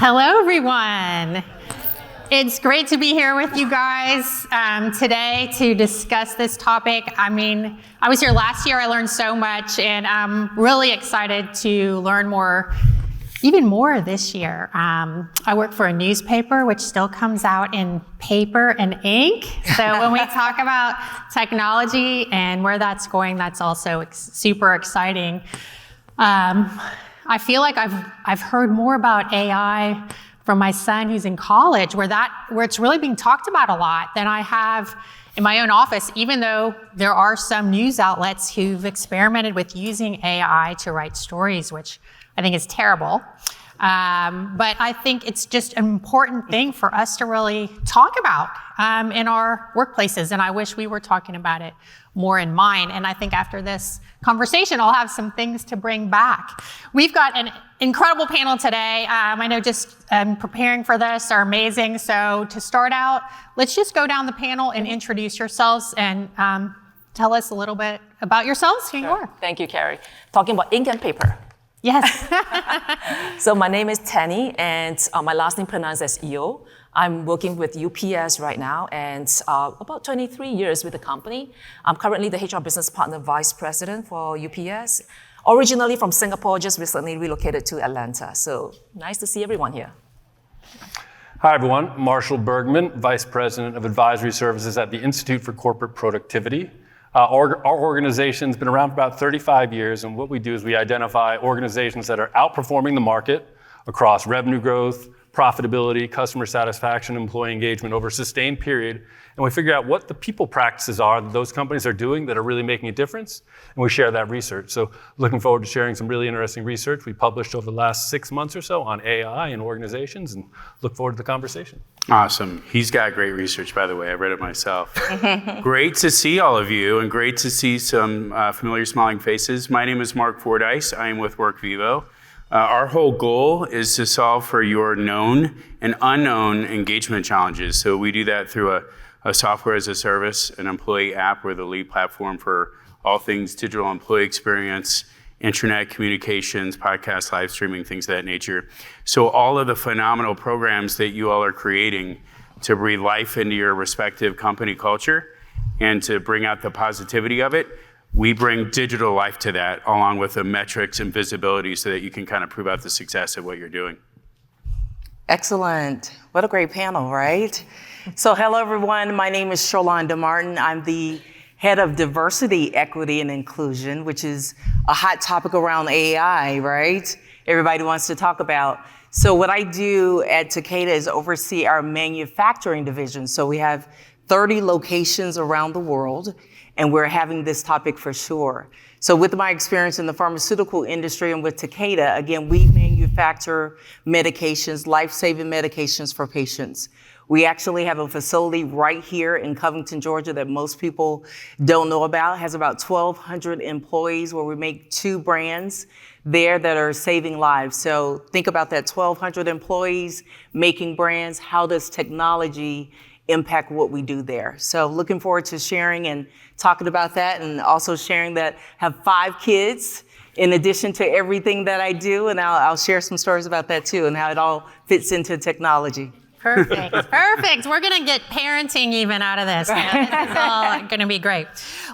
Hello, everyone. It's great to be here with you guys today to discuss this topic. I mean, I was here last year, I learned so much, and I'm really excited to learn more, even more this year. I work for a newspaper, which still comes out in paper and ink. So when we talk about technology and where that's going, that's also super exciting. I feel like I've heard more about AI from my son who's in college, where it's really being talked about a lot than I have in my own office, even though there are some news outlets who've experimented with using AI to write stories, which I think is terrible. But I think it's just an important thing for us to really talk about in our workplaces, and I wish we were talking about it more in mine. And I think after this conversation, I'll have some things to bring back. We've got an incredible panel today. I know just preparing for this are amazing. So to start out, let's just go down the panel and introduce yourselves and tell us a little bit about yourselves, who you are. Thank you, Carrie. Talking about ink and paper. Yes. So my name is Tanie, and my last name pronounced as Io. I'm working with UPS right now, and about 23 years with the company. I'm currently the HR Business Partner Vice President for UPS. Originally from Singapore, just recently relocated to Atlanta. So nice to see everyone here. Hi, everyone. Marshall Bergman, Vice President of Advisory Services at the Institute for Corporate Productivity. Our organization's been around for about 35 years, and what we do is we identify organizations that are outperforming the market across revenue growth, profitability, customer satisfaction, employee engagement over a sustained period, and we figure out what the people practices are that those companies are doing that are really making a difference, and we share that research. So looking forward to sharing some really interesting research we published over the last 6 months or so on AI in organizations, and look forward to the conversation. Awesome. He's got great research, by the way. I read it myself. Great to see all of you, and great to see some familiar smiling faces. My name is Mark Fordyce. I am with Workvivo. Our whole goal is to solve for your known and unknown engagement challenges. So we do that through a software as a service, an employee app. We're the lead platform for all things digital employee experience, internet communications, podcasts, live streaming, things of that nature. So all of the phenomenal programs that you all are creating to breathe life into your respective company culture and to bring out the positivity of it, we bring digital life to that, along with the metrics and visibility so that you can kind of prove out the success of what you're doing. Excellent. What a great panel, right? So hello, everyone. My name is Sherlonda Martin. I'm the head of diversity, equity, and inclusion, which is a hot topic around AI, right? Everybody wants to talk about. So what I do at Takeda is oversee our manufacturing division. So we have 30 locations around the world, and we're having this topic for sure. So with my experience in the pharmaceutical industry and with Takeda, again, we manufacture medications, life-saving medications for patients. We actually have a facility right here in Covington, Georgia that most people don't know about. It has about 1,200 employees where we make 2 brands there that are saving lives. So think about that, 1,200 employees making brands. How does technology impact what we do there? So looking forward to sharing and talking about that, and also sharing that I have 5 kids in addition to everything that I do, and I'll share some stories about that too and how it all fits into technology. Perfect. Perfect. We're going to get parenting even out of this. This is all going to be great.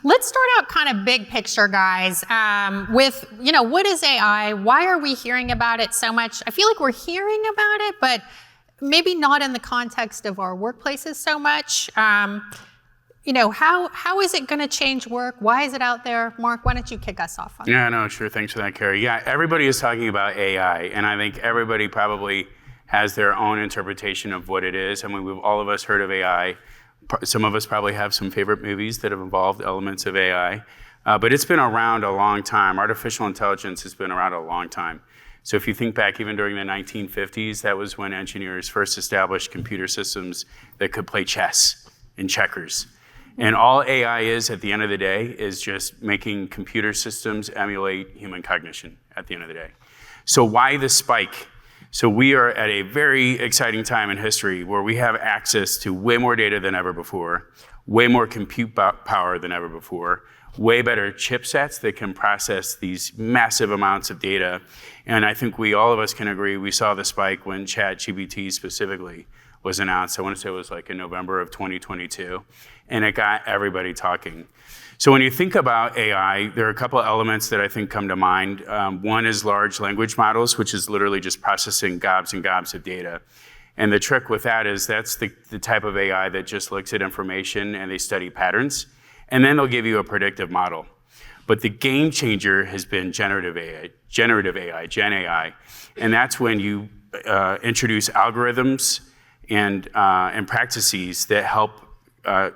Let's start out kind of big picture, guys, with, what is AI? Why are we hearing about it so much? I feel like we're hearing about it, but maybe not in the context of our workplaces so much. How is it going to change work? Why is it out there? Mark, why don't you kick us off on that? Yeah, no, sure. Thanks for that, Carrie. Yeah, everybody is talking about AI, and I think everybody probably has their own interpretation of what it is. I mean, all of us heard of AI. Some of us probably have some favorite movies that have involved elements of AI, but it's been around a long time. Artificial intelligence has been around a long time. So if you think back even during the 1950s, that was when engineers first established computer systems that could play chess and checkers. And all AI is at the end of the day is just making computer systems emulate human cognition at the end of the day. So why the spike? So we are at a very exciting time in history where we have access to way more data than ever before, way more compute power than ever before, way better chipsets that can process these massive amounts of data. And I think all of us can agree, we saw the spike when ChatGPT specifically was announced. I want to say it was like in November of 2022, and it got everybody talking. So when you think about AI, there are a couple of elements that I think come to mind. One is large language models, which is literally just processing gobs and gobs of data. And the trick with that is that's the type of AI that just looks at information and they study patterns, and then they'll give you a predictive model. But the game changer has been generative AI, Gen AI, and that's when you introduce algorithms and practices that help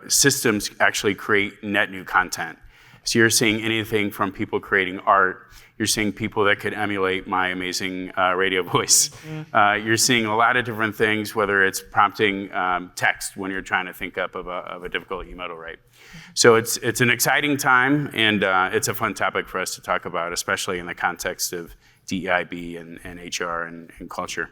systems actually create net new content. So you're seeing anything from people creating art, you're seeing people that could emulate my amazing radio voice. You're seeing a lot of different things, whether it's prompting text when you're trying to think up of a difficult email to write. So it's an exciting time, and it's a fun topic for us to talk about, especially in the context of DEIB and HR and culture.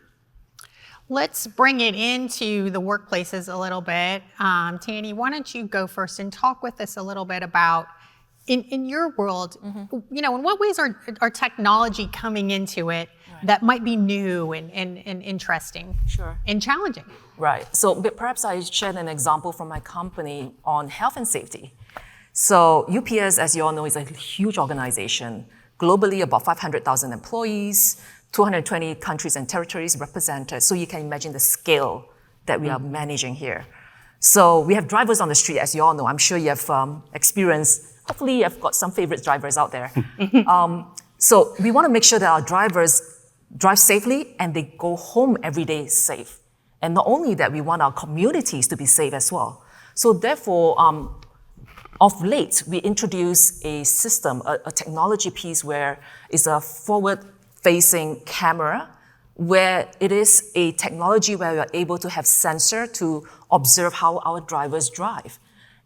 Let's bring it into the workplaces a little bit. Tanie, why don't you go first and talk with us a little bit about, in your world, in what ways are technology coming into it that might be new and interesting and challenging? Right. So but perhaps I shared an example from my company on health and safety. So UPS, as you all know, is a huge organization. Globally, about 500,000 employees, 220 countries and territories represented. So you can imagine the scale that we are managing here. So we have drivers on the street, as you all know. I'm sure you have experienced, hopefully you've got some favorite drivers out there. So we want to make sure that our drivers drive safely and they go home every day safe. And not only that, we want our communities to be safe as well. So therefore, of late, we introduced a system, a technology piece where it's a forward-facing camera, where it is a technology where we are able to have sensor to observe how our drivers drive.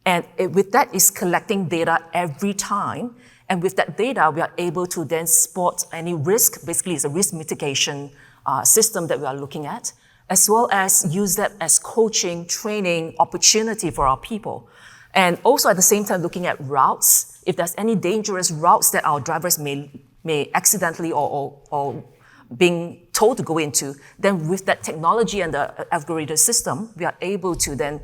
And with that, it's collecting data every time. And with that data, we are able to then spot any risk. Basically, it's a risk mitigation system that we are looking at, as well as use that as coaching, training opportunity for our people. And also at the same time, looking at routes. If there's any dangerous routes that our drivers may accidentally or being told to go into, then with that technology and the algorithm system, we are able to then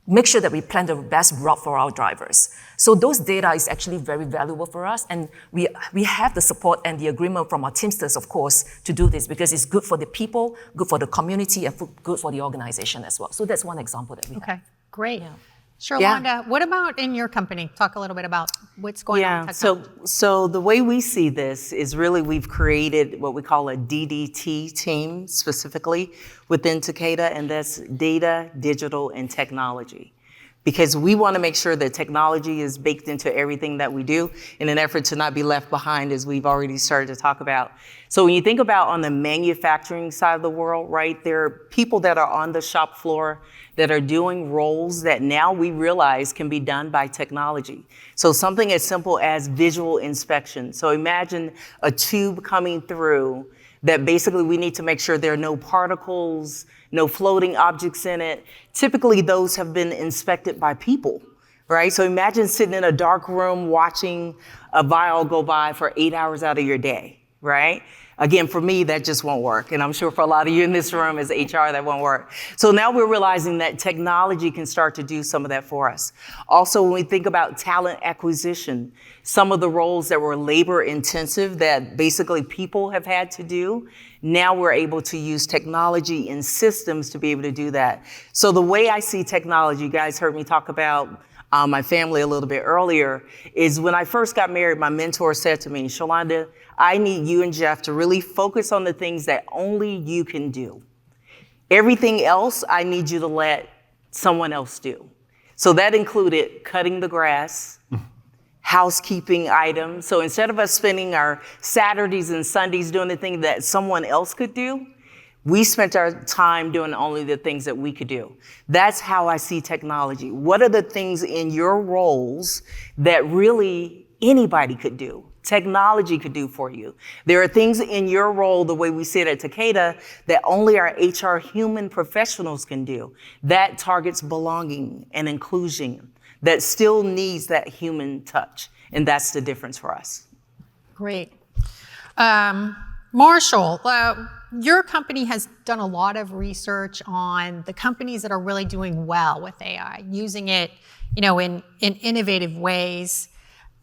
make sure that we plan the best route for our drivers. So those data is actually very valuable for us, and we have the support and the agreement from our Teamsters, of course, to do this because it's good for the people, good for the community, and good for the organization as well. So that's one example that we have. Okay, great. Yeah. Sherlonda, what about in your company? Talk a little bit about what's going on with technology. So the way we see this is really we've created what we call a DDT team specifically within Takeda, and that's data, digital, and technology. Because we want to make sure that technology is baked into everything that we do in an effort to not be left behind, as we've already started to talk about. So when you think about on the manufacturing side of the world, right, there are people that are on the shop floor that are doing roles that now we realize can be done by technology. So something as simple as visual inspection. So imagine a tube coming through that basically we need to make sure there are no particles, no floating objects in it. Typically, those have been inspected by people, right? So imagine sitting in a dark room watching a vial go by for 8 hours out of your day, right? Again, for me, that just won't work. And I'm sure for a lot of you in this room as HR, that won't work. So now we're realizing that technology can start to do some of that for us. Also, when we think about talent acquisition, some of the roles that were labor intensive that basically people have had to do, now we're able to use technology and systems to be able to do that. So the way I see technology, you guys heard me talk about my family a little bit earlier, is when I first got married, my mentor said to me, Sherlonda, I need you and Jeff to really focus on the things that only you can do. Everything else, I need you to let someone else do. So that included cutting the grass, housekeeping items. So instead of us spending our Saturdays and Sundays doing the thing that someone else could do, we spent our time doing only the things that we could do. That's how I see technology. What are the things in your roles that really anybody could do? Technology could do for you. There are things in your role, the way we see it at Takeda, that only our HR human professionals can do. That targets belonging and inclusion, that still needs that human touch. And that's the difference for us. Great. Marshall, your company has done a lot of research on the companies that are really doing well with AI, using it, in innovative ways.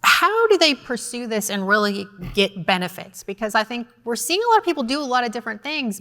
How do they pursue this and really get benefits? Because I think we're seeing a lot of people do a lot of different things,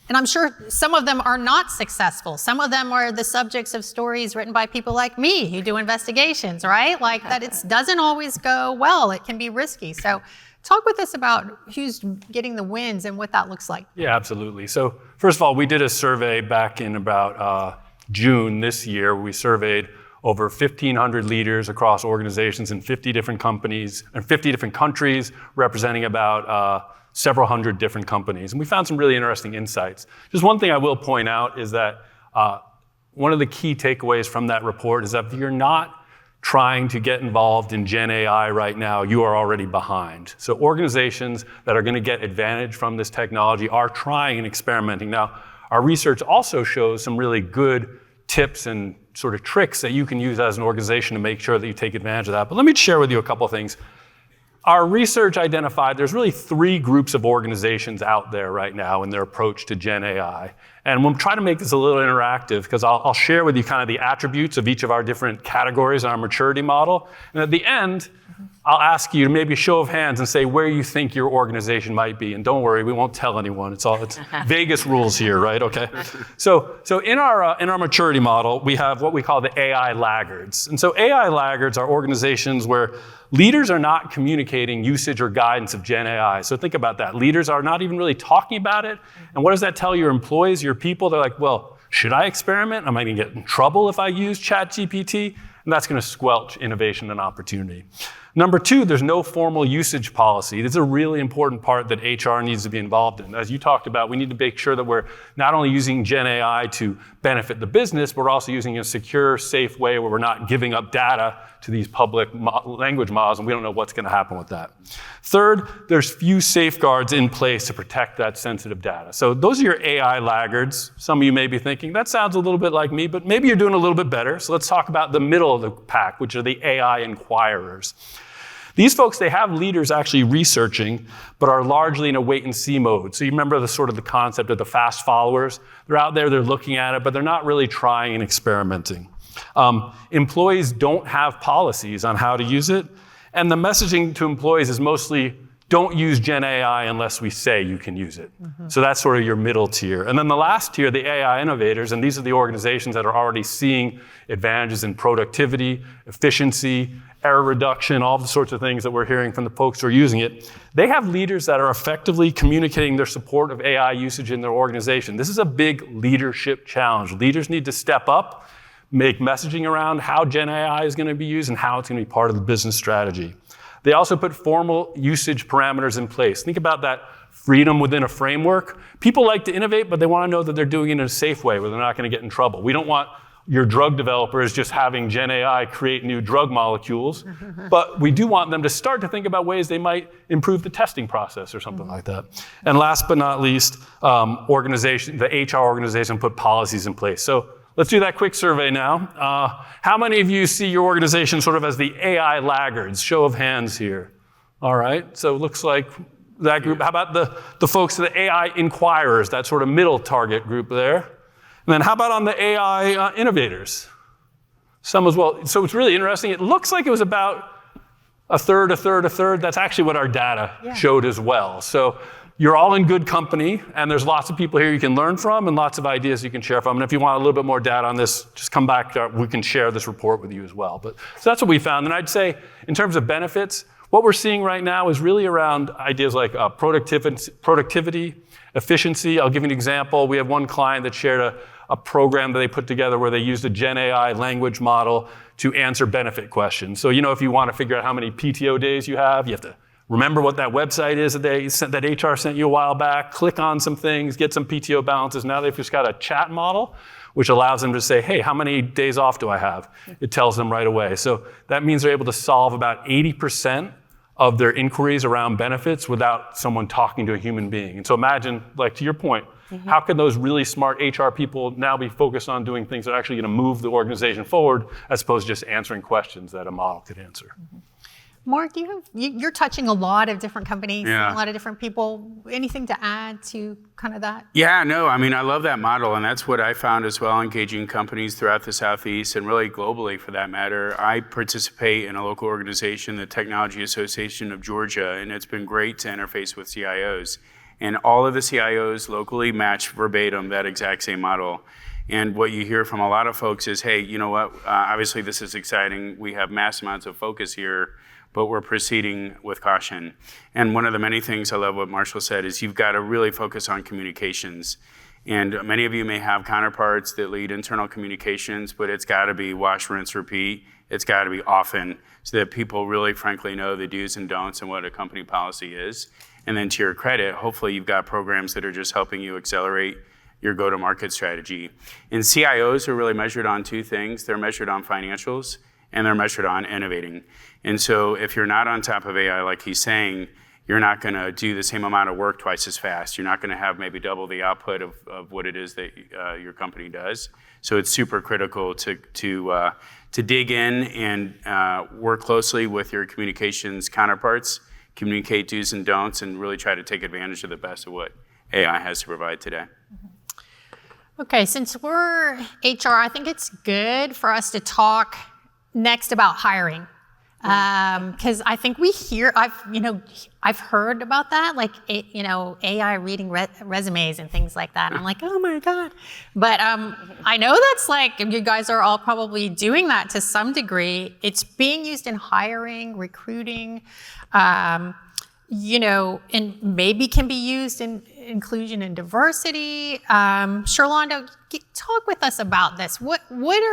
and I'm sure some of them are not successful. Some of them are the subjects of stories written by people like me who do investigations, right? Like that it doesn't always go well. It can be risky. So talk with us about who's getting the wins and what that looks like. Yeah, absolutely. So first of all, we did a survey back in about June this year. We surveyed over 1,500 leaders across organizations in 50 different companies and 50 different countries, representing about several hundred different companies. And we found some really interesting insights. Just one thing I will point out is that one of the key takeaways from that report is that if you're not trying to get involved in Gen AI right now, you are already behind. So organizations that are going to get advantage from this technology are trying and experimenting. Now, our research also shows some really good tips and sort of tricks that you can use as an organization to make sure that you take advantage of that. But let me share with you a couple of things. Our research identified there's really 3 groups of organizations out there right now in their approach to Gen AI. And we'll try to make this a little interactive because I'll share with you kind of the attributes of each of our different categories in our maturity model. And at the end, I'll ask you to maybe show of hands and say where you think your organization might be. And don't worry, we won't tell anyone. It's Vegas rules here, right? Okay. So in our maturity model, we have what we call the AI laggards. And so AI laggards are organizations where leaders are not communicating usage or guidance of Gen AI. So think about that. Leaders are not even really talking about it. And what does that tell your employees, your people? They're like, well, should I experiment? Am I going to get in trouble if I use ChatGPT? And that's going to squelch innovation and opportunity. Number 2, there's no formal usage policy. This is a really important part that HR needs to be involved in. As you talked about, we need to make sure that we're not only using Gen AI to benefit the business, but we're also using it in a secure, safe way where we're not giving up data to these public language models, and we don't know what's going to happen with that. Third, there's few safeguards in place to protect that sensitive data. So those are your AI laggards. Some of you may be thinking, that sounds a little bit like me, but maybe you're doing a little bit better. So let's talk about the middle of the pack, which are the AI inquirers. These folks, they have leaders actually researching, but are largely in a wait-and-see mode. So you remember the concept of the fast followers? They're out there, they're looking at it, but they're not really trying and experimenting. Employees don't have policies on how to use it, and the messaging to employees is mostly, don't use Gen AI unless we say you can use it. Mm-hmm. So that's sort of your middle tier. And then the last tier, the AI innovators, and these are the organizations that are already seeing advantages in productivity, efficiency, error reduction, all the sorts of things that we're hearing from the folks who are using it. They have leaders that are effectively communicating their support of AI usage in their organization. This is a big leadership challenge. Leaders need to step up, make messaging around how Gen AI is going to be used and how it's going to be part of the business strategy. They also put formal usage parameters in place. Think about that freedom within a framework. People like to innovate, but they want to know that they're doing it in a safe way where they're not going to get in trouble. We don't want your drug developers just having Gen AI create new drug molecules, but we do want them to start to think about ways they might improve the testing process or something like that. And last but not least, the HR organization put policies in place. So let's do that quick survey now. How many of you see your organization sort of as the AI laggards? Show of hands here. All right, so it looks like that group. How about the folks, the AI inquirers, that sort of middle target group there? And then how about on the AI innovators? Some as well. So it's really interesting. It looks like it was about a third. That's actually what our data showed as well. So you're all in good company, and there's lots of people here you can learn from and lots of ideas you can share from. And if you want a little bit more data on this, just come back. We can share this report with you as well. So that's what we found. And I'd say in terms of benefits, what we're seeing right now is really around ideas like productivity, efficiency. I'll give you an example. We have one client that shared a program that they put together where they used a Gen AI language model to answer benefit questions. So, if you want to figure out how many PTO days you have to remember what that website is that HR sent you a while back, click on some things, get some PTO balances. Now they've just got a chat model, which allows them to say, hey, how many days off do I have? It tells them right away. So that means they're able to solve about 80% of their inquiries around benefits without someone talking to a human being. And so imagine, like to your point, how can those really smart HR people now be focused on doing things that are actually going to move the organization forward as opposed to just answering questions that a model could answer? Mark, you're touching a lot of different companies, Yeah. a lot of different people. Anything to add to kind of that? Yeah, no, I mean, I love that model, and that's what I found as well, engaging companies throughout the Southeast and really globally for that matter. I participate in a local organization, the Technology Association of Georgia, and it's been great to interface with CIOs. And all of the CIOs locally match verbatim that exact same model. And what you hear from a lot of folks is, hey, you know what, obviously this is exciting. We have mass amounts of focus here, but we're proceeding with caution. And one of the many things I love what Marshall said is you've got to really focus on communications. And many of you may have counterparts that lead internal communications, but it's got to be wash, rinse, repeat. It's got to be often so that people really frankly know the do's and don'ts and what a company policy is. And then to your credit, hopefully you've got programs that are just helping you accelerate your go-to-market strategy. And CIOs are really measured on two things. They're measured on financials and they're measured on innovating. And so if you're not on top of AI, like he's saying, you're not gonna do the same amount of work twice as fast. You're not gonna have maybe double the output of what it is that your company does. So it's super critical to dig in and work closely with your communications counterparts, communicate do's and don'ts, and really try to take advantage of the best of what AI has to provide today. Okay, since we're HR, I think it's good for us to talk next about hiring. Because I think I've heard about that, like, AI reading resumes and things like that. I'm like, oh my God. But I know that's like, you guys are all probably doing that to some degree. It's being used in hiring, recruiting, and maybe can be used in inclusion and diversity. Sherlonda, talk with us about this. What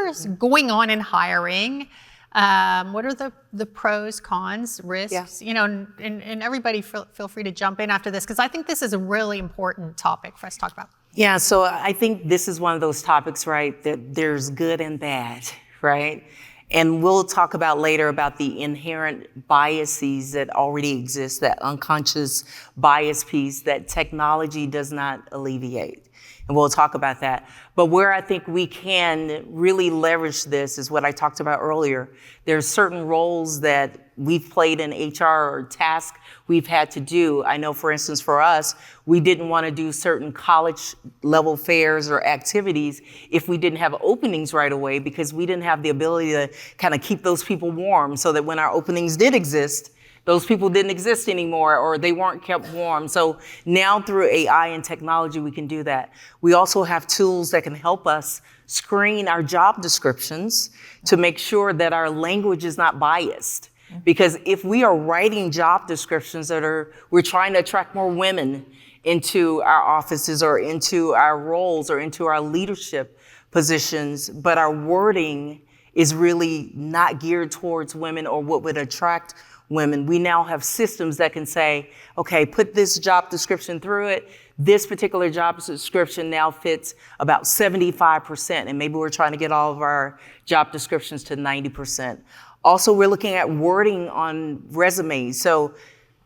is going on in hiring? What are the pros, cons, risks? Yeah. And everybody feel free to jump in after this, because I think this is a really important topic for us to talk about. Yeah, so I think this is one of those topics, right, that there's good and bad, right? And we'll talk about later about the inherent biases that already exist, that unconscious bias piece that technology does not alleviate. And we'll talk about that. But where I think we can really leverage this is what I talked about earlier. There's certain roles that we've played in HR or tasks we've had to do. I know, for instance, for us, we didn't want to do certain college level fairs or activities if we didn't have openings right away, because we didn't have the ability to kind of keep those people warm so that when our openings did exist, those people didn't exist anymore or they weren't kept warm. So now through AI and technology, we can do that. We also have tools that can help us screen our job descriptions to make sure that our language is not biased. Because if we are writing job descriptions we're trying to attract more women into our offices or into our roles or into our leadership positions, but our wording is really not geared towards women or what would attract women, we now have systems that can say, okay, put this job description through it. This particular job description now fits about 75%, and maybe we're trying to get all of our job descriptions to 90%. Also, we're looking at wording on resumes. So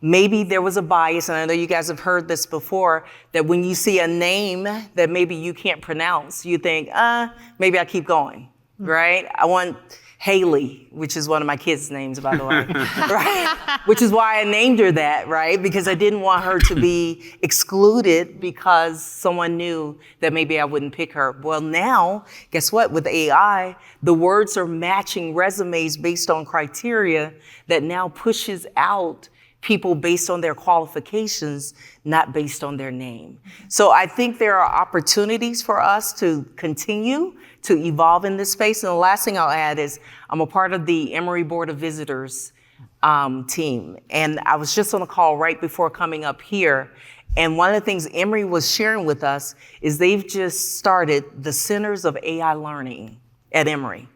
maybe there was a bias, and I know you guys have heard this before, that when you see a name that maybe you can't pronounce, you think, maybe I keep going, right? I want Haley, which is one of my kids' names, by the way, right? Which is why I named her that, right? Because I didn't want her to be excluded because someone knew that maybe I wouldn't pick her. Well, now, guess what? With AI, the words are matching resumes based on criteria that now pushes out people based on their qualifications, not based on their name. So I think there are opportunities for us to continue to evolve in this space. And the last thing I'll add is I'm a part of the Emory Board of Visitors team. And I was just on a call right before coming up here. And one of the things Emory was sharing with us is they've just started the Centers of AI Learning at Emory.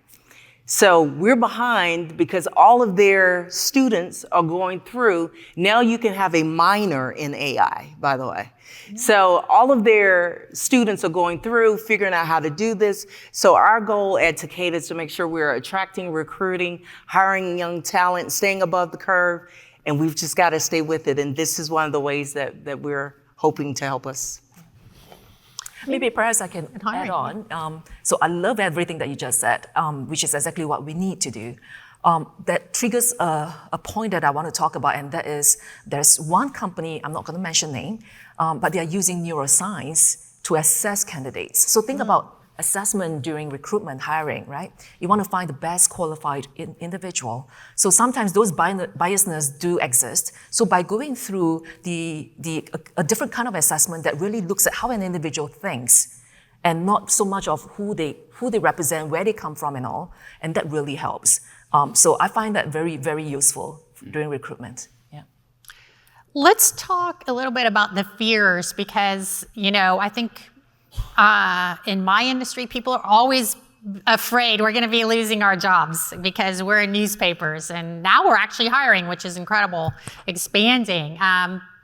So we're behind because all of their students are going through, now you can have a minor in AI, by the way. So all of their students are going through, figuring out how to do this. So our goal at Takeda is to make sure we're attracting, recruiting, hiring young talent, staying above the curve, and we've just got to stay with it. And this is one of the ways that we're hoping to help us. Maybe perhaps I can add on. So I love everything that you just said, which is exactly what we need to do. that triggers a point that I want to talk about, and that is there's one company, I'm not going to mention name, but they are using neuroscience to assess candidates. So think about assessment during recruitment, hiring, right? You want to find the best qualified individual. So sometimes those biasness do exist. So by going through a different kind of assessment that really looks at how an individual thinks, and not so much of who they represent, where they come from and all, and that really helps. So I find that very, very useful during recruitment. Yeah. Let's talk a little bit about the fears because, I think in my industry, people are always afraid we're going to be losing our jobs because we're in newspapers. And now we're actually hiring, which is incredible, expanding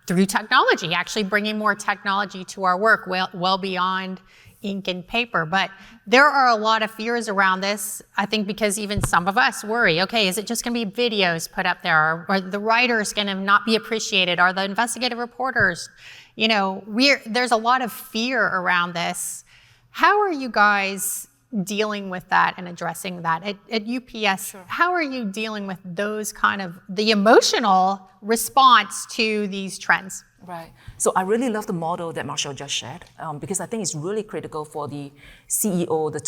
through technology, actually bringing more technology to our work well beyond ink and paper. But there are a lot of fears around this, I think, because even some of us worry, okay, is it just going to be videos put up there? Are the writers going to not be appreciated? Are the investigative reporters? There's a lot of fear around this. How are you guys dealing with that and addressing that? At UPS, sure. How are you dealing with those kind of, the emotional response to these trends? Right. So I really love the model that Marshall just shared because I think it's really critical for the CEO, the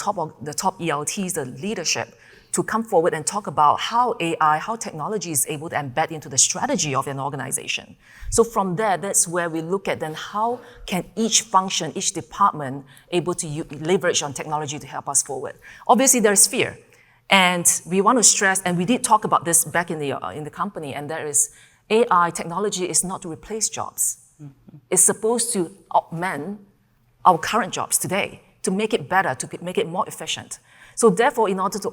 top ELTs, the leadership to come forward and talk about how AI, how technology is able to embed into the strategy of an organization. So from there, that's where we look at then how can each function, each department able to leverage on technology to help us forward. Obviously, there's fear. And we want to stress, and we did talk about this back in the company, and there is AI technology is not to replace jobs. Mm-hmm. It's supposed to augment our current jobs today, to make it better, to make it more efficient. So therefore, in order to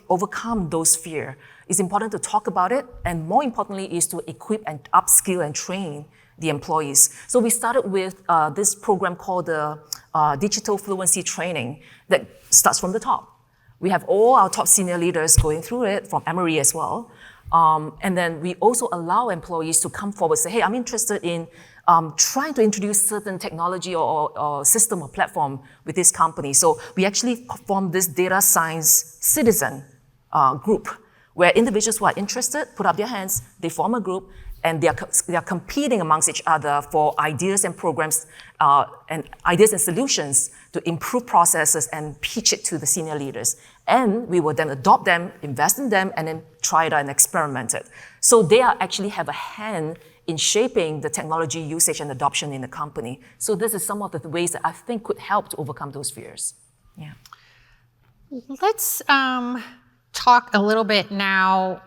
overcome those fears, it's important to talk about it, and more importantly is to equip and upskill and train the employees. So we started with this program called the Digital Fluency Training that starts from the top. We have all our top senior leaders going through it, from Emory as well. And then we also allow employees to come forward and say, hey, I'm interested in trying to introduce certain technology or system or platform with this company. So we actually formed this data science citizen group where individuals who are interested put up their hands, they form a group, and they are competing amongst each other for ideas and programs and ideas and solutions to improve processes and pitch it to the senior leaders. And we will then adopt them, invest in them, and then try it out and experiment it. So they actually have a hand in shaping the technology usage and adoption in the company. So this is some of the ways that I think could help to overcome those fears. Yeah. Let's talk a little bit now.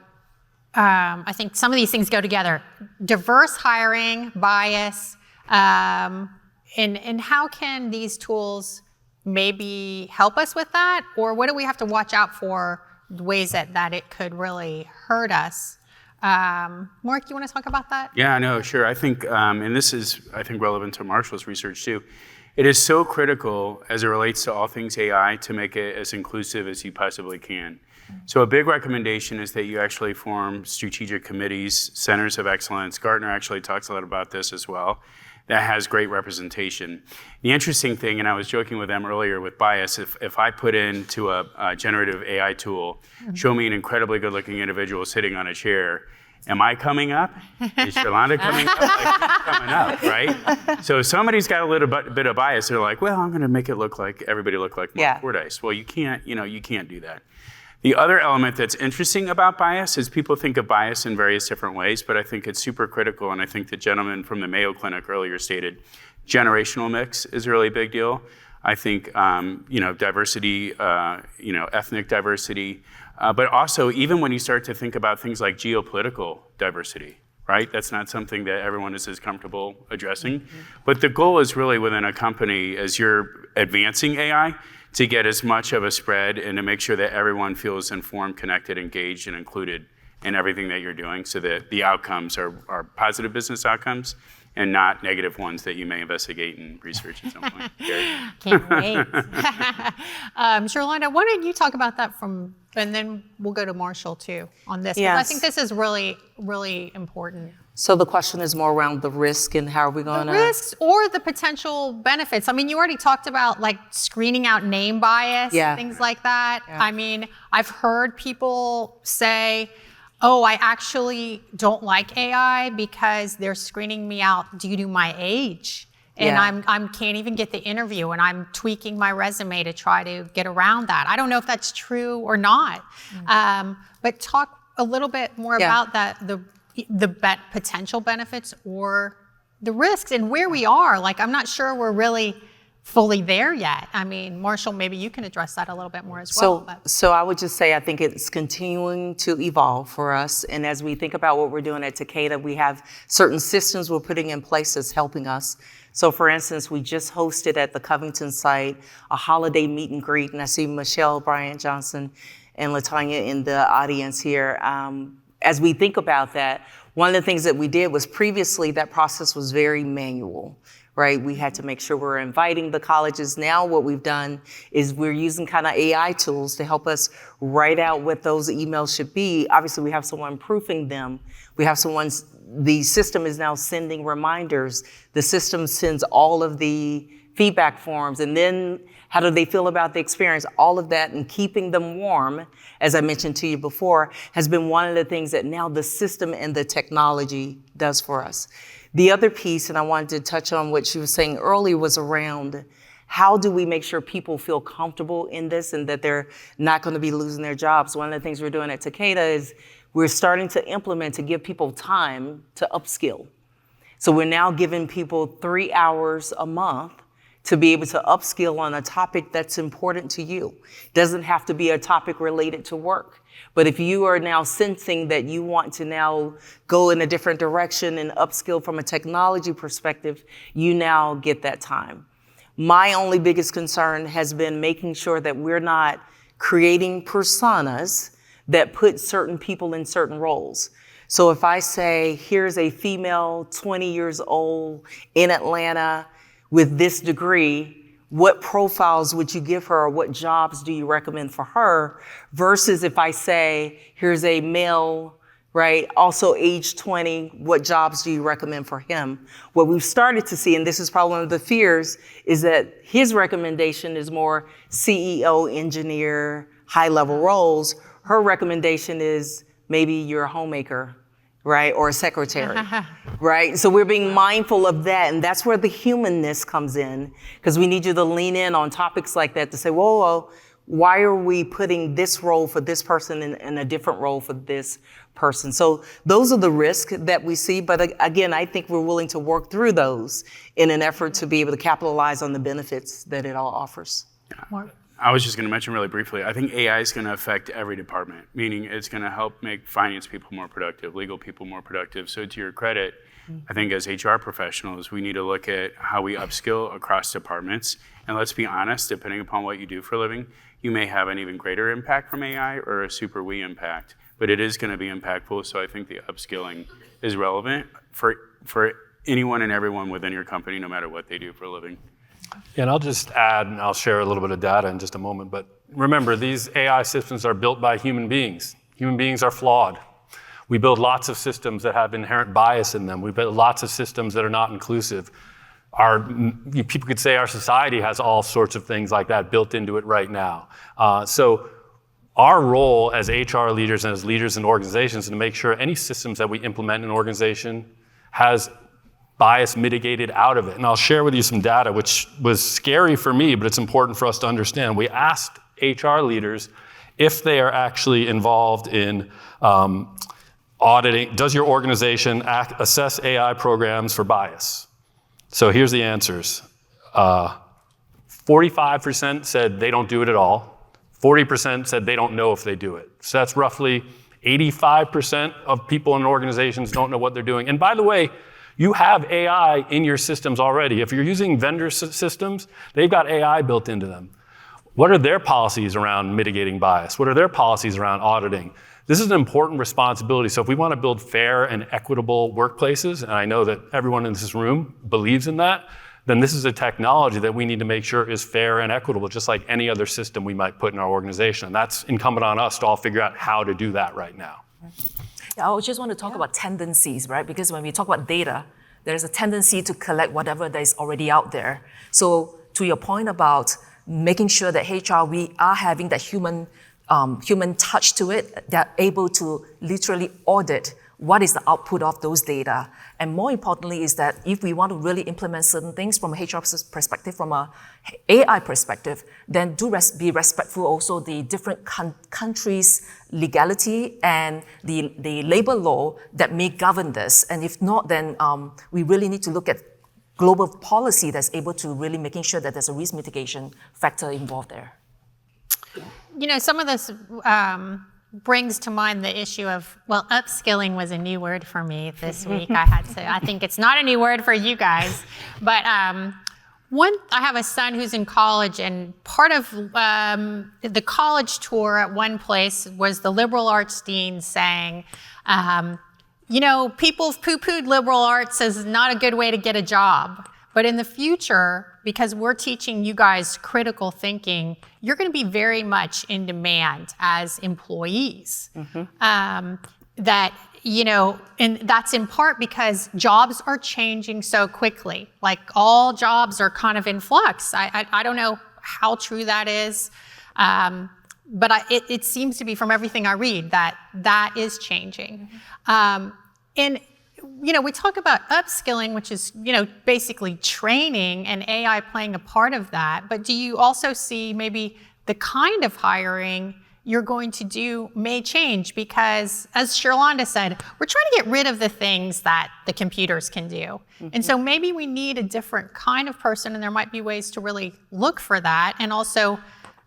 I think some of these things go together. Diverse hiring, bias, and how can these tools maybe help us with that? Or what do we have to watch out for, ways that it could really hurt us? Mark, you want to talk about that? Yeah, no, sure. I think, and this is, I think, relevant to Marshall's research too. It is so critical as it relates to all things AI to make it as inclusive as you possibly can. So a big recommendation is that you actually form strategic committees, centers of excellence. Gartner actually talks a lot about this as well. That has great representation. The interesting thing, and I was joking with them earlier with bias, if I put into a generative AI tool, show me an incredibly good-looking individual sitting on a chair, am I coming up? Is Sherlonda coming up? Like, coming up, right? So if somebody's got a little bit of bias, they're like, well, I'm going to make it look like everybody look like Mark Fordyce. Well, you can't do that. The other element that's interesting about bias is people think of bias in various different ways, but I think it's super critical, and I think the gentleman from the Mayo Clinic earlier stated generational mix is a really big deal. I think diversity, ethnic diversity, but also even when you start to think about things like geopolitical diversity, right? That's not something that everyone is as comfortable addressing. Mm-hmm. But the goal is really within a company, as you're advancing AI, to get as much of a spread and to make sure that everyone feels informed, connected, engaged, and included in everything that you're doing so that the outcomes are positive business outcomes and not negative ones that you may investigate and research at some point. Can't wait. Sherlonda, why don't you talk about that and then we'll go to Marshall too on this. Yes. Because I think this is really, really important. So the question is more around the risk and how are we going The to... risks or the potential benefits. I mean, you already talked about like screening out name bias, Yeah. things like that. Yeah. I mean, I've heard people say, oh, I actually don't like AI because they're screening me out due to my age. And Yeah. I'm can't even get the interview, and I'm tweaking my resume to try to get around that. I don't know if that's true or not. But talk a little bit more Yeah. about that, the potential benefits or the risks and where we are. Like, I'm not sure we're really fully there yet. I mean, Marshall, maybe you can address that a little bit more as well. So I would just say I think it's continuing to evolve for us. And as we think about what we're doing at Takeda, we have certain systems we're putting in place that's helping us. So for instance, we just hosted at the Covington site a holiday meet and greet, and I see Michelle Bryant Johnson and LaTanya in the audience here. As we think about that, one of the things that we did was previously that process was very manual, right? We had to make sure we're inviting the colleges. Now what we've done is we're using kind of AI tools to help us write out what those emails should be. Obviously, we have someone proofing them. We have the system is now sending reminders. The system sends all of the feedback forms, and then how do they feel about the experience? All of that, and keeping them warm, as I mentioned to you before, has been one of the things that now the system and the technology does for us. The other piece, and I wanted to touch on what she was saying earlier, was around how do we make sure people feel comfortable in this and that they're not going to be losing their jobs. One of the things we're doing at Takeda is we're starting to implement to give people time to upskill. So we're now giving people 3 hours a month to be able to upskill on a topic that's important to you. Doesn't have to be a topic related to work. But if you are now sensing that you want to now go in a different direction and upskill from a technology perspective, you now get that time. My only biggest concern has been making sure that we're not creating personas that put certain people in certain roles. So if I say, here's a female, 20 years old in Atlanta with this degree, what profiles would you give her or what jobs do you recommend for her? Versus if I say, here's a male, right, also age 20, what jobs do you recommend for him? What we've started to see, and this is probably one of the fears, is that his recommendation is more CEO, engineer, high-level roles. Her recommendation is maybe you're a homemaker, right, or a secretary, right? So we're being mindful of that, and that's where the humanness comes in, because we need you to lean in on topics like that to say, whoa, why are we putting this role for this person and a different role for this person? So those are the risks that we see, but again, I think we're willing to work through those in an effort to be able to capitalize on the benefits that it all offers. I was just going to mention really briefly, I think AI is going to affect every department, meaning it's going to help make finance people more productive, legal people more productive. So to your credit, I think as HR professionals, we need to look at how we upskill across departments. And let's be honest, depending upon what you do for a living, you may have an even greater impact from AI or a super we impact, but it is going to be impactful. So I think the upskilling is relevant for anyone and everyone within your company, no matter what they do for a living. And I'll just add, and I'll share a little bit of data in just a moment, but remember, these AI systems are built by human beings. Human beings are flawed. We build lots of systems that have inherent bias in them. We build lots of systems that are not inclusive. People could say our society has all sorts of things like that built into it right now. So our role as HR leaders and as leaders in organizations is to make sure any systems that we implement in an organization has bias mitigated out of it. And I'll share with you some data, which was scary for me, but it's important for us to understand. We asked HR leaders if they are actually involved in auditing. Does your organization assess AI programs for bias? So here's the answers. 45% said they don't do it at all. 40% said they don't know if they do it. So that's roughly 85% of people in organizations don't know what they're doing. And by the way, you have AI in your systems already. If you're using vendor systems, they've got AI built into them. What are their policies around mitigating bias? What are their policies around auditing? This is an important responsibility. So if we want to build fair and equitable workplaces, and I know that everyone in this room believes in that, then this is a technology that we need to make sure is fair and equitable, just like any other system we might put in our organization. And that's incumbent on us to all figure out how to do that right now. Yeah, I just want to talk about tendencies, right? Because when we talk about data, there's a tendency to collect whatever that is already out there. So to your point about making sure that HR, we are having that human touch to it, they're able to literally audit what is the output of those data. And more importantly is that if we want to really implement certain things from a HR perspective, from a AI perspective, then be respectful also the different countries' legality and the labor law that may govern this. And if not, then we really need to look at global policy that's able to really making sure that there's a risk mitigation factor involved there. You know, some of this brings to mind the issue of, well, upskilling was a new word for me this week. I think it's not a new word for you guys, but I have a son who's in college, and part of the college tour at one place was the liberal arts dean saying, you know, people have poo-pooed liberal arts as not a good way to get a job. But in the future, because we're teaching you guys critical thinking, you're going to be very much in demand as employees. That, you know, and that's in part because jobs are changing so quickly. Like all jobs are kind of in flux. I don't know how true that is, but it seems to be from everything I read that is changing. And you know, we talk about upskilling, which is, you know, basically training and AI playing a part of that. But do you also see maybe the kind of hiring you're going to do may change? Because as Sherlonda said, we're trying to get rid of the things that the computers can do. And so maybe we need a different kind of person, and there might be ways to really look for that and also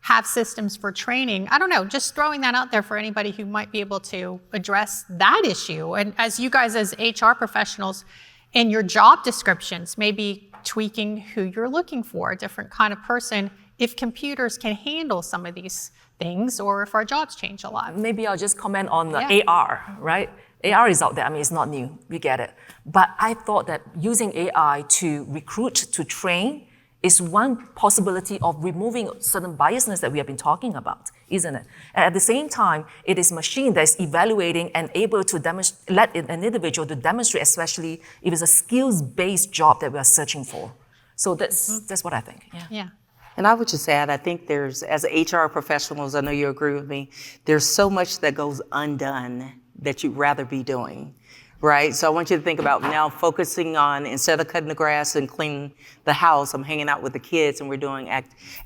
have systems for training. I don't know, just throwing that out there for anybody who might be able to address that issue. And as you guys as HR professionals in your job descriptions, maybe tweaking who you're looking for, a different kind of person, if computers can handle some of these things or if our jobs change a lot. Maybe I'll just comment on the AR, right? AR is out there, I mean, it's not new, we get it. But I thought that using AI to recruit, to train, is one possibility of removing certain biasness that we have been talking about, isn't it? And at the same time, it is machine that is evaluating and able to let an individual to demonstrate, especially if it's a skills-based job that we are searching for. So that's what I think. Yeah. And I would just add, I think there's, as HR professionals, I know you agree with me, there's so much that goes undone that you'd rather be doing. Right? So I want you to think about now focusing on, instead of cutting the grass and cleaning the house, I'm hanging out with the kids and we're doing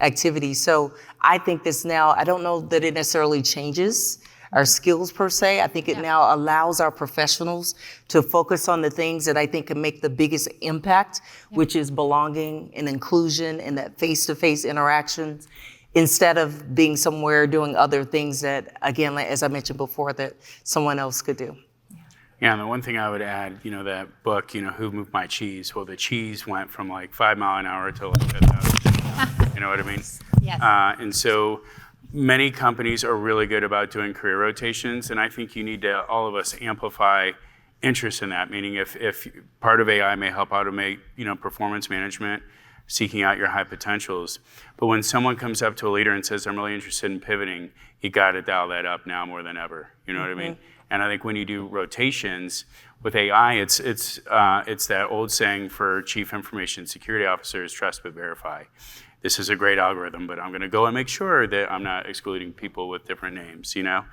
activities. So I think this now, I don't know that it necessarily changes our skills per se. I think it now allows our professionals to focus on the things that I think can make the biggest impact, which is belonging and inclusion and that face-to-face interactions, instead of being somewhere doing other things that, again, as I mentioned before, that someone else could do. Yeah, and the one thing I would add, you know, that book, you know, Who Moved My Cheese? Well, the cheese went from like 5 miles an hour to like 1,000. You know what I mean? Yes. And so many companies are really good about doing career rotations, and I think you need to, all of us, amplify interest in that. Meaning, if part of AI may help automate, you know, performance management, seeking out your high potentials, but when someone comes up to a leader and says, "I'm really interested in pivoting," you got to dial that up now more than ever. You know what I mean? And I think when you do rotations with AI, it's that old saying for chief information security officers: trust but verify. This is a great algorithm, but I'm going to go and make sure that I'm not excluding people with different names, you know?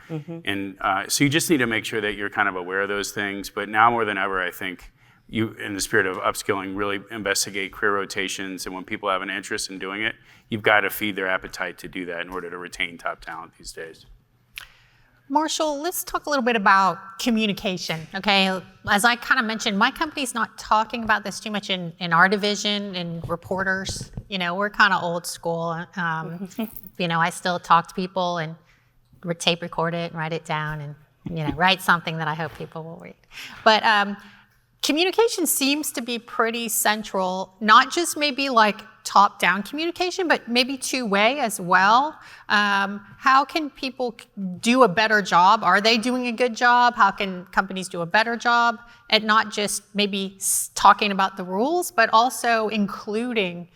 And so you just need to make sure that you're kind of aware of those things. But now more than ever, I think you, in the spirit of upskilling, really investigate career rotations. And when people have an interest in doing it, you've got to feed their appetite to do that in order to retain top talent these days. Marshall, let's talk a little bit about communication, okay? As I kind of mentioned, my company's not talking about this too much in our division and reporters. You know, we're kind of old school. You know, I still talk to people and tape record it and write it down and, you know, write something that I hope people will read. But communication seems to be pretty central, not just maybe like top-down communication, but maybe two-way as well. How can people do a better job? Are they doing a good job? How can companies do a better job at not just maybe talking about the rules, but also including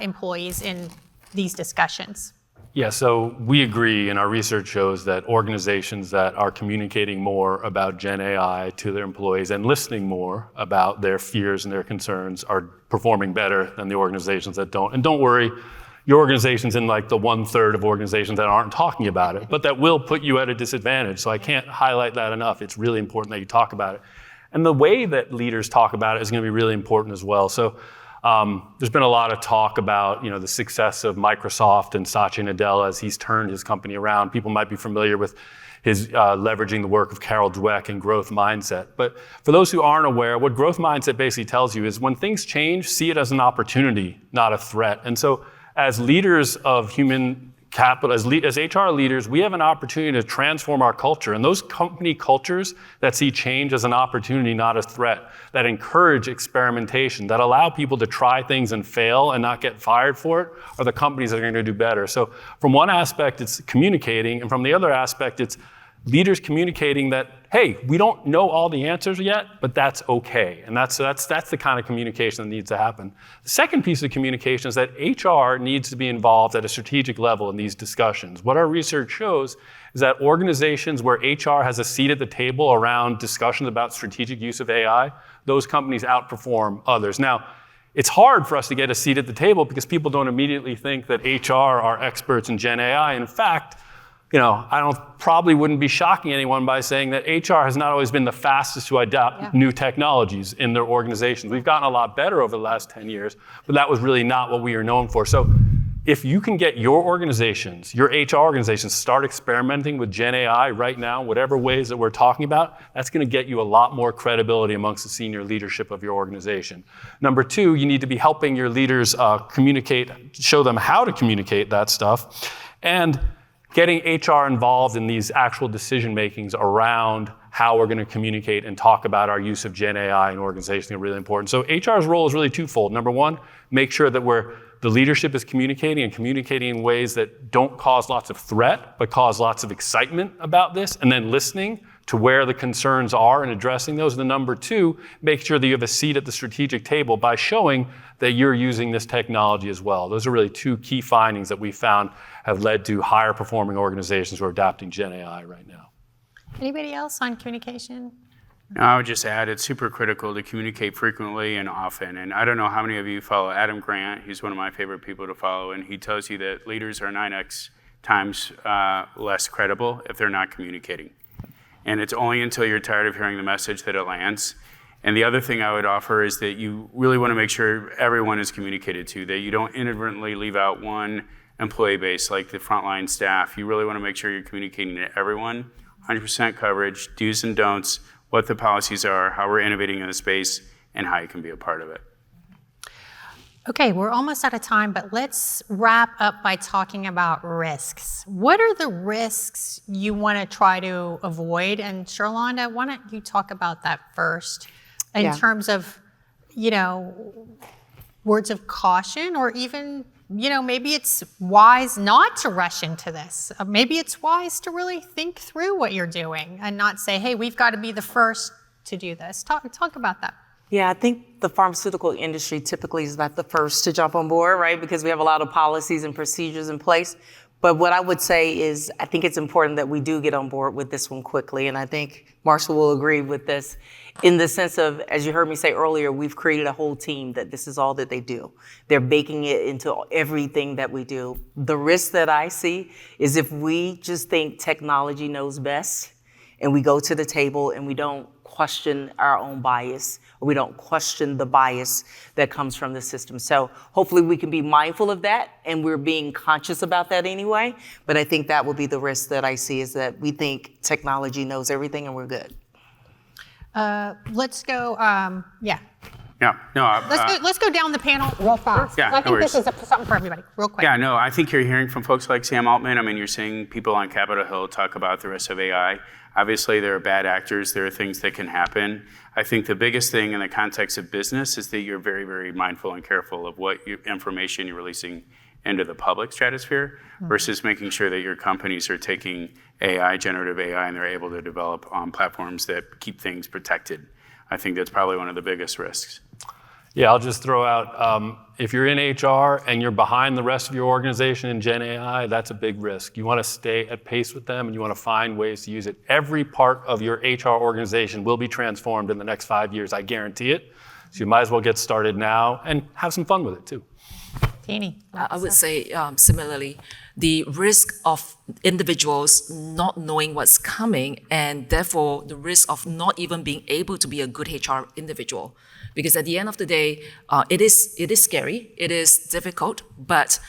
employees in these discussions? Yeah, so we agree, and our research shows that organizations that are communicating more about Gen AI to their employees and listening more about their fears and their concerns are performing better than the organizations that don't. And don't worry, your organization's in like the 1/3 of organizations that aren't talking about it, but that will put you at a disadvantage. So I can't highlight that enough. It's really important that you talk about it. And the way that leaders talk about it is going to be really important as well. So there's been a lot of talk about the success of Microsoft and Satya Nadella as he's turned his company around. People might be familiar with his leveraging the work of Carol Dweck and growth mindset. But for those who aren't aware, what growth mindset basically tells you is when things change, see it as an opportunity, not a threat. And so as leaders of human capital, as HR leaders, we have an opportunity to transform our culture. And those company cultures that see change as an opportunity, not a threat, that encourage experimentation, that allow people to try things and fail and not get fired for it, are the companies that are going to do better. So from one aspect, it's communicating, and from the other aspect, it's leaders communicating that, hey, we don't know all the answers yet, but that's okay. And that's the kind of communication that needs to happen. The second piece of communication is that HR needs to be involved at a strategic level in these discussions. What our research shows is that organizations where HR has a seat at the table around discussions about strategic use of AI, those companies outperform others. Now, it's hard for us to get a seat at the table because people don't immediately think that HR are experts in Gen AI. In fact, probably wouldn't be shocking anyone by saying that HR has not always been the fastest to adopt new technologies in their organizations. We've gotten a lot better over the last 10 years, but that was really not what we are known for. So if you can get your organizations, your HR organizations, start experimenting with Gen AI right now, whatever ways that we're talking about, that's going to get you a lot more credibility amongst the senior leadership of your organization. Number two, you need to be helping your leaders communicate, show them how to communicate that stuff, and getting HR involved in these actual decision makings around how we're going to communicate and talk about our use of Gen AI in organizations are really important. So HR's role is really twofold. Number one, make sure that the leadership is communicating in ways that don't cause lots of threat, but cause lots of excitement about this, and then listening to where the concerns are and addressing those. And then number two, make sure that you have a seat at the strategic table by showing that you're using this technology as well. Those are really two key findings that we found have led to higher performing organizations who are adopting Gen AI right now. Anybody else on communication? I would just add, it's super critical to communicate frequently and often. And I don't know how many of you follow Adam Grant. He's one of my favorite people to follow. And he tells you that leaders are 9x times less credible if they're not communicating. And it's only until you're tired of hearing the message that it lands. And the other thing I would offer is that you really want to make sure everyone is communicated to, that you don't inadvertently leave out one employee base like the frontline staff. You really want to make sure you're communicating to everyone, 100% coverage, do's and don'ts, what the policies are, how we're innovating in the space, and how you can be a part of it. Okay, we're almost out of time, but let's wrap up by talking about risks. What are the risks you want to try to avoid? And Sherlonda, why don't you talk about that first in terms of, words of caution, or even, maybe it's wise not to rush into this. Maybe it's wise to really think through what you're doing and not say, hey, we've got to be the first to do this. Talk about that. Yeah, I think the pharmaceutical industry typically is not the first to jump on board, right? Because we have a lot of policies and procedures in place. But what I would say is I think it's important that we do get on board with this one quickly. And I think Marshall will agree with this in the sense of, as you heard me say earlier, we've created a whole team that this is all that they do. They're baking it into everything that we do. The risk that I see is if we just think technology knows best and we go to the table and we don't question our own bias, or we don't question the bias that comes from the system. So hopefully we can be mindful of that, and we're being conscious about that anyway. But I think that will be the risk that I see, is that we think technology knows everything and we're good. Let's go, Yeah, no. let's go down the panel real fast. Yeah, I think no this is something for everybody, real quick. Yeah, no, I think you're hearing from folks like Sam Altman. I mean, you're seeing people on Capitol Hill talk about the risks of AI. Obviously, there are bad actors. There are things that can happen. I think the biggest thing in the context of business is that you're very, very mindful and careful of what information you're releasing into the public stratosphere versus making sure that your companies are taking AI, generative AI, and they're able to develop on platforms that keep things protected. I think that's probably one of the biggest risks. Yeah, I'll just throw out, if you're in HR and you're behind the rest of your organization in Gen AI, that's a big risk. You want to stay at pace with them and you want to find ways to use it. Every part of your HR organization will be transformed in the next 5 years, I guarantee it. So you might as well get started now and have some fun with it too. Tanie. I would say similarly, the risk of individuals not knowing what's coming and therefore the risk of not even being able to be a good HR individual. Because at the end of the day, it is scary, it is difficult, but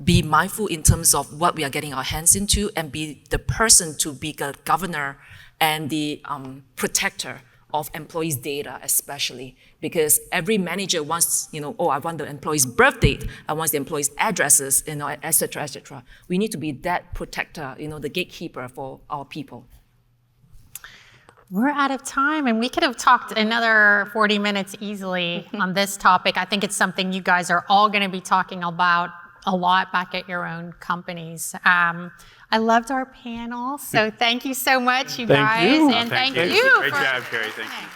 be mindful in terms of what we are getting our hands into and be the person to be the governor and the protector of employees' data, especially because every manager wants, I want the employee's birth date, I want the employee's addresses, et cetera, et cetera. We need to be that protector, the gatekeeper for our people. We're out of time, and we could have talked another 40 minutes easily on this topic. I think it's something you guys are all going to be talking about a lot back at your own companies. I loved our panel, so thank you so much, you guys. You. And thank you. Great job, Carrie. Thank you.